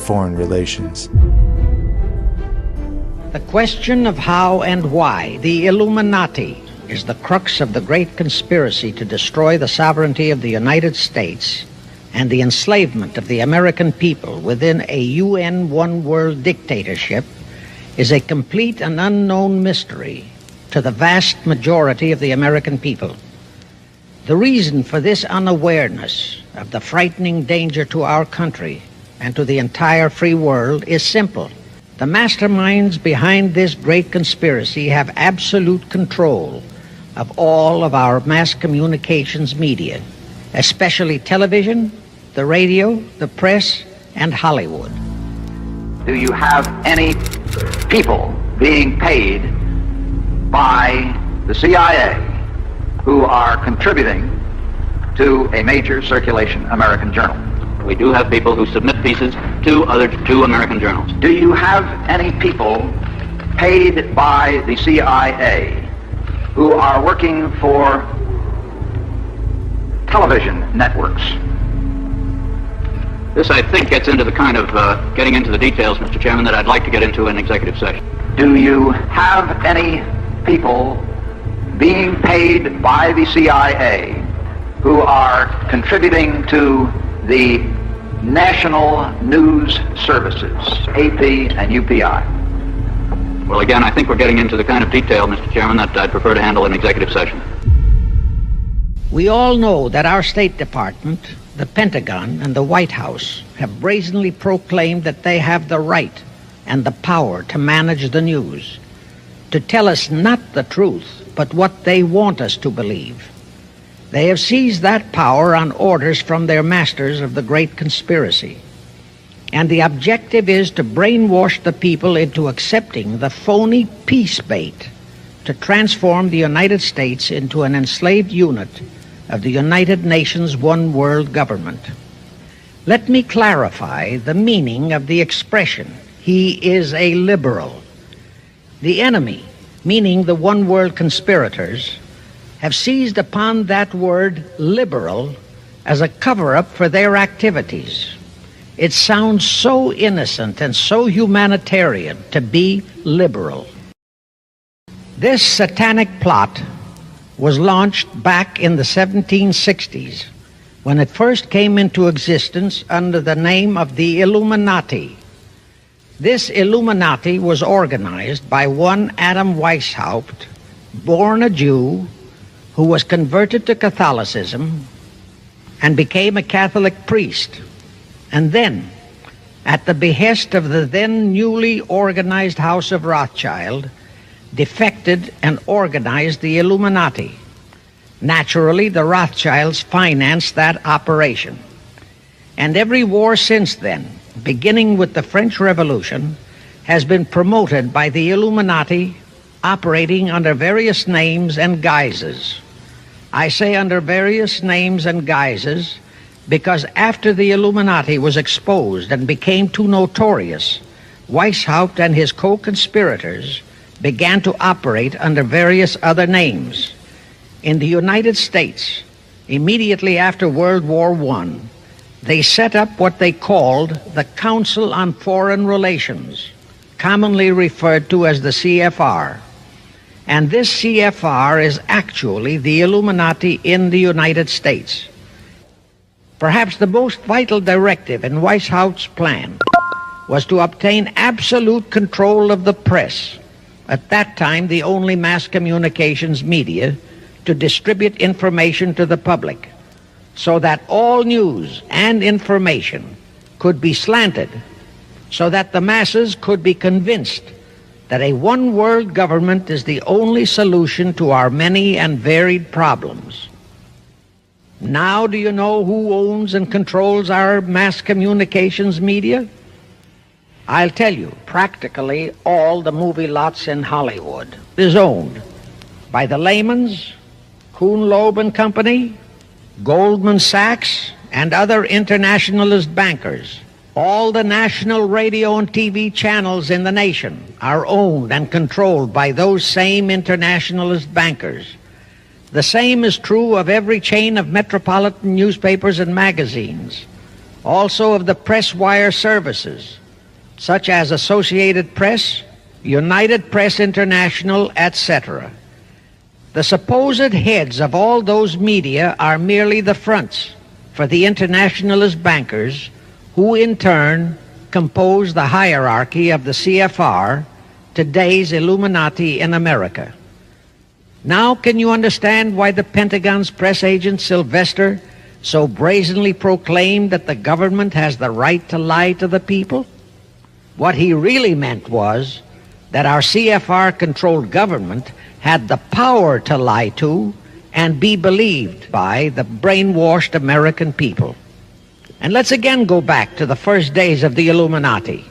foreign relations. The question of how and why the Illuminati is the crux of the great conspiracy to destroy the sovereignty of the United States and the enslavement of the American people within a UN one-world dictatorship is a complete and unknown mystery to the vast majority of the American people. The reason for this unawareness of the frightening danger to our country and to the entire free world is simple. The masterminds behind this great conspiracy have absolute control of all of our mass communications media, especially television, the radio, the press, and Hollywood. Do you have any people being paid by the CIA who are contributing to a major circulation American journal? We do have people who submit pieces to two American journals. Do you have any people paid by the CIA who are working for television networks? This, I think, gets into the kind of getting into the details, Mr. Chairman, that I'd like to get into in executive session. Do you have any people being paid by the CIA who are contributing to the national news services, AP and UPI? Well, again, I think we're getting into the kind of detail, Mr. Chairman, that I'd prefer to handle in executive session. We all know that our State Department, the Pentagon, and the White House have brazenly proclaimed that they have the right and the power to manage the news, to tell us not the truth, but what they want us to believe. They have seized that power on orders from their masters of the great conspiracy. And the objective is to brainwash the people into accepting the phony peace bait to transform the United States into an enslaved unit of the United Nations one world government. Let me clarify the meaning of the expression, "He is a liberal." The enemy, meaning the one world conspirators, have seized upon that word liberal as a cover-up for their activities. It sounds so innocent and so humanitarian to be liberal. This satanic plot was launched back in the 1760s when it first came into existence under the name of the Illuminati. This Illuminati was organized by one Adam Weishaupt, born a Jew, who was converted to Catholicism and became a Catholic priest, and then, at the behest of the then newly organized House of Rothschild, defected and organized the Illuminati. Naturally, the Rothschilds financed that operation. And every war since then, beginning with the French Revolution, has been promoted by the Illuminati, operating under various names and guises. I say under various names and guises because after the Illuminati was exposed and became too notorious, Weishaupt and his co-conspirators began to operate under various other names. In the United States, immediately after World War I, they set up what they called the Council on Foreign Relations, commonly referred to as the CFR. And this CFR is actually the Illuminati in the United States. Perhaps the most vital directive in Weishaupt's plan was to obtain absolute control of the press, at that time the only mass communications media, to distribute information to the public, so that all news and information could be slanted, so that the masses could be convinced that a one-world government is the only solution to our many and varied problems. Now do you know who owns and controls our mass communications media? I'll tell you, practically all the movie lots in Hollywood is owned by the Lehmans, Kuhn Loeb and Company, Goldman Sachs, and other internationalist bankers. All the national radio and TV channels in the nation are owned and controlled by those same internationalist bankers. The same is true of every chain of metropolitan newspapers and magazines. also of the press wire services, such as Associated Press, United Press International, etc. The supposed heads of all those media are merely the fronts for the internationalist bankers who in turn compose the hierarchy of the CFR, today's Illuminati in America. Now can you understand why the Pentagon's press agent Sylvester so brazenly proclaimed that the government has the right to lie to the people? What he really meant was that our CFR-controlled government had the power to lie to and be believed by the brainwashed American people. And let's again go back to the first days of the Illuminati.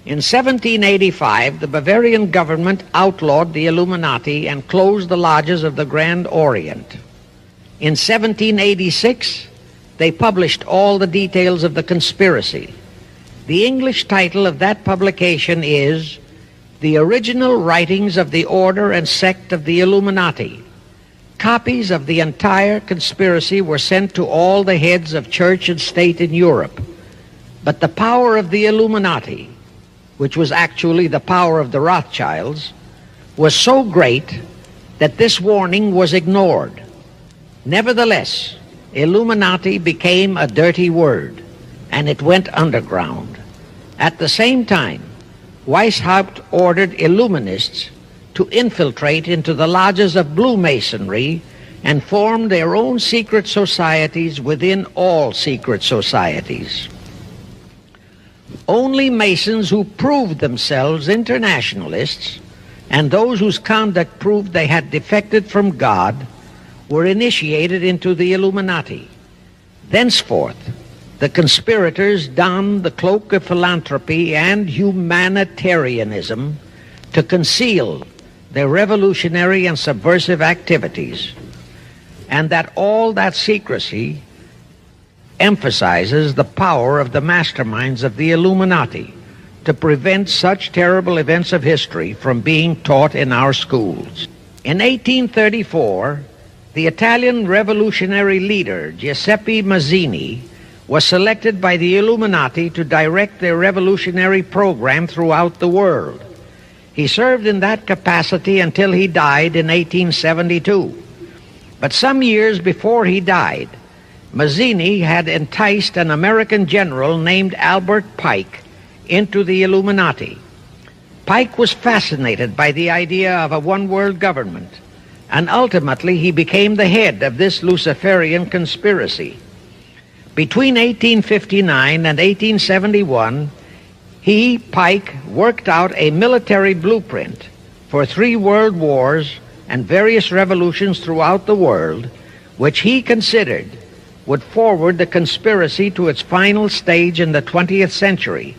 In 1785, the Bavarian government outlawed the Illuminati and closed the lodges of the Grand Orient. In 1786, they published all the details of the conspiracy. The English title of that publication is The Original Writings of the Order and Sect of the Illuminati. Copies of the entire conspiracy were sent to all the heads of church and state in Europe. But the power of the Illuminati, which was actually the power of the Rothschilds, was so great that this warning was ignored. Nevertheless, Illuminati became a dirty word, and it went underground. At the same time, Weishaupt ordered Illuminists to infiltrate into the lodges of Blue Masonry and form their own secret societies within all secret societies. Only Masons who proved themselves internationalists and those whose conduct proved they had defected from God were initiated into the Illuminati. Thenceforth, the conspirators donned the cloak of philanthropy and humanitarianism to conceal their revolutionary and subversive activities, and that all that secrecy emphasizes the power of the masterminds of the Illuminati to prevent such terrible events of history from being taught in our schools. In 1834, the Italian revolutionary leader Giuseppe Mazzini was selected by the Illuminati to direct their revolutionary program throughout the world. He served in that capacity until he died in 1872. But some years before he died, Mazzini had enticed an American general named Albert Pike into the Illuminati. Pike was fascinated by the idea of a one-world government, and ultimately he became the head of this Luciferian conspiracy. Between 1859 and 1871, he, Pike, worked out a military blueprint for 3 world wars and various revolutions throughout the world, which he considered would forward the conspiracy to its final stage in the 20th century.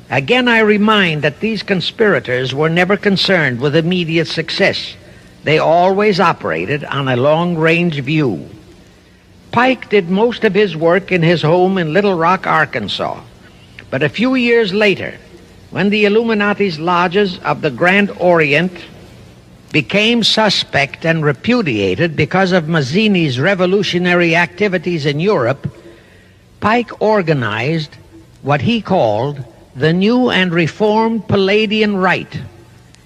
Again, I remind that these conspirators were never concerned with immediate success. They always operated on a long-range view. Pike did most of his work in his home in Little Rock, Arkansas. But a few years later, when the Illuminati's lodges of the Grand Orient became suspect and repudiated because of Mazzini's revolutionary activities in Europe, Pike organized what he called the New and Reformed Palladian Rite.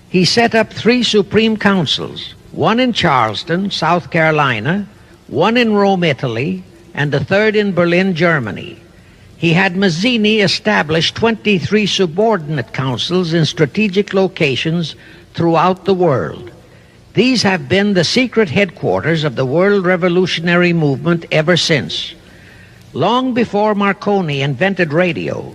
He set up 3 supreme councils, one in Charleston, South Carolina, one in Rome, Italy, and the 3rd in Berlin, Germany. He had Mazzini establish 23 subordinate councils in strategic locations throughout the world. These have been the secret headquarters of the world revolutionary movement ever since. Long before Marconi invented radio,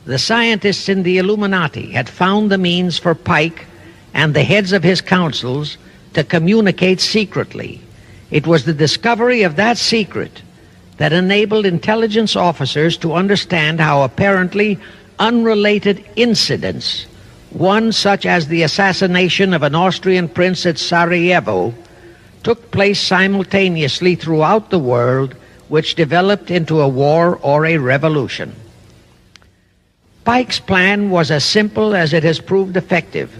the scientists in the Illuminati had found the means for Pike and the heads of his councils to communicate secretly. It was the discovery of that secret that enabled intelligence officers to understand how apparently unrelated incidents, one such as the assassination of an Austrian prince at Sarajevo, took place simultaneously throughout the world, which developed into a war or a revolution. Pike's plan was as simple as it has proved effective.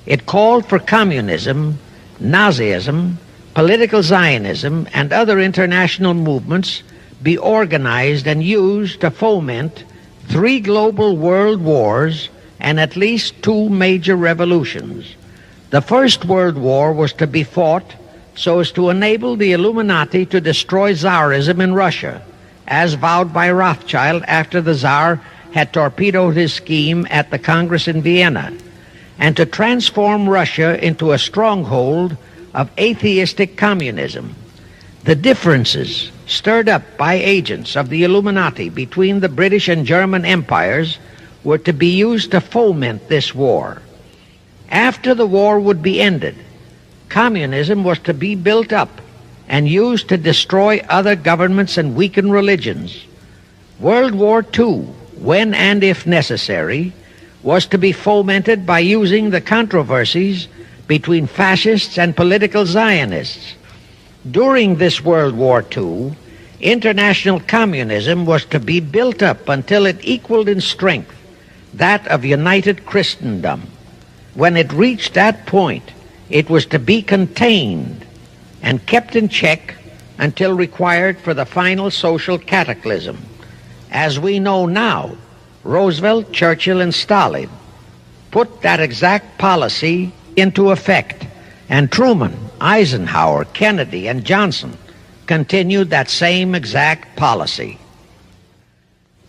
It called for communism, Nazism, political Zionism, and other international movements be organized and used to foment 3 global world wars and at least 2 major revolutions. The First World War was to be fought so as to enable the Illuminati to destroy Tsarism in Russia, as vowed by Rothschild after the Tsar had torpedoed his scheme at the Congress in Vienna, and to transform Russia into a stronghold of atheistic communism. The differences stirred up by agents of the Illuminati between the British and German empires were to be used to foment this war. After the war would be ended, communism was to be built up and used to destroy other governments and weaken religions. World War II, when and if necessary, was to be fomented by using the controversies between fascists and political Zionists. During this World War II, international communism was to be built up until it equaled in strength that of united Christendom. When it reached that point, it was to be contained and kept in check until required for the final social cataclysm. As we know now, Roosevelt, Churchill, and Stalin put that exact policy into effect, and Truman, Eisenhower, Kennedy, and Johnson continued that same exact policy.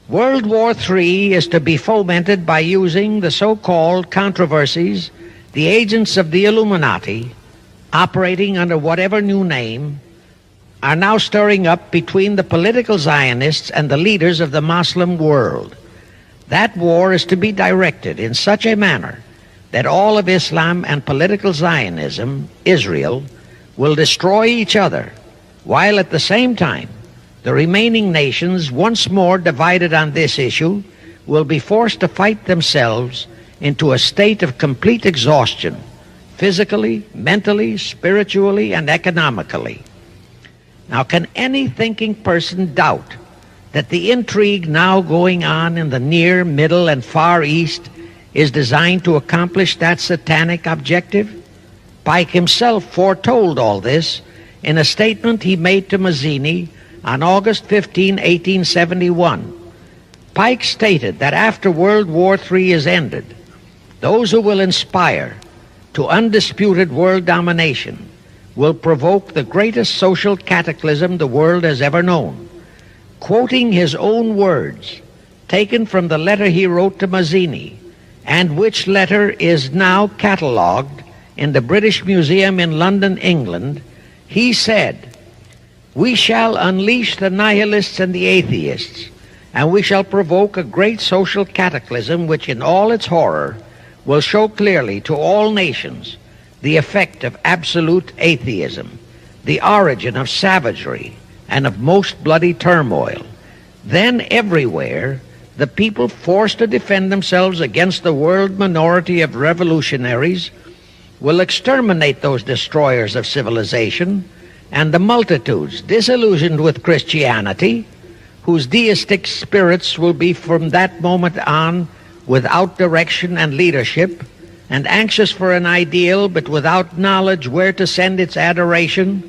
World War III is to be fomented by using the so-called controversies the agents of the Illuminati, operating under whatever new name, are now stirring up between the political Zionists and the leaders of the Muslim world. That war is to be directed in such a manner that all of Islam and political Zionism, Israel, will destroy each other, while at the same time the remaining nations, once more divided on this issue, will be forced to fight themselves into a state of complete exhaustion, physically, mentally, spiritually, and economically. Now, can any thinking person doubt that the intrigue now going on in the Near, Middle, and Far East is designed to accomplish that satanic objective? Pike himself foretold all this in a statement he made to Mazzini on August 15, 1871. Pike stated that after World War III is ended, those who will inspire to undisputed world domination will provoke the greatest social cataclysm the world has ever known. Quoting his own words, taken from the letter he wrote to Mazzini, and which letter is now catalogued in the British Museum in London, England, he said, "We shall unleash the nihilists and the atheists, and we shall provoke a great social cataclysm which in all its horror will show clearly to all nations the effect of absolute atheism, the origin of savagery and of most bloody turmoil. Then everywhere the people forced to defend themselves against the world minority of revolutionaries will exterminate those destroyers of civilization, and the multitudes disillusioned with Christianity, whose deistic spirits will be from that moment on without direction and leadership, and anxious for an ideal but without knowledge where to send its adoration,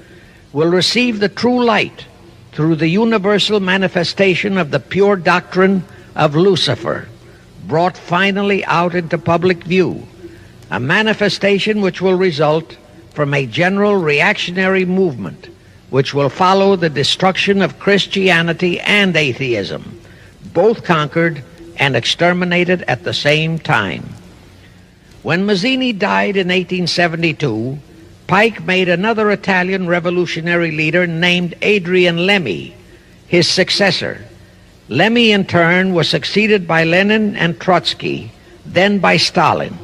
will receive the true light through the universal manifestation of the pure doctrine of Lucifer, brought finally out into public view, a manifestation which will result from a general reactionary movement which will follow the destruction of Christianity and atheism, both conquered and exterminated at the same time." When Mazzini died in 1872, Pike made another Italian revolutionary leader named Adrian Lemmi his successor. Lemmi, in turn, was succeeded by Lenin and Trotsky, then by Stalin.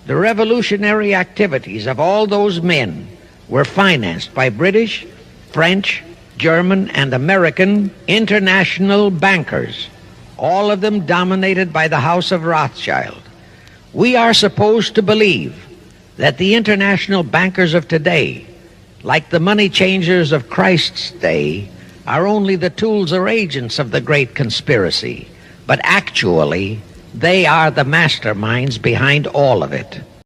The revolutionary activities of all those men were financed by British, French, German, and American international bankers, all of them dominated by the House of Rothschild. We are supposed to believe that the international bankers of today, like the money changers of Christ's day, are only the tools or agents of the great conspiracy, but actually they are the masterminds behind all of it.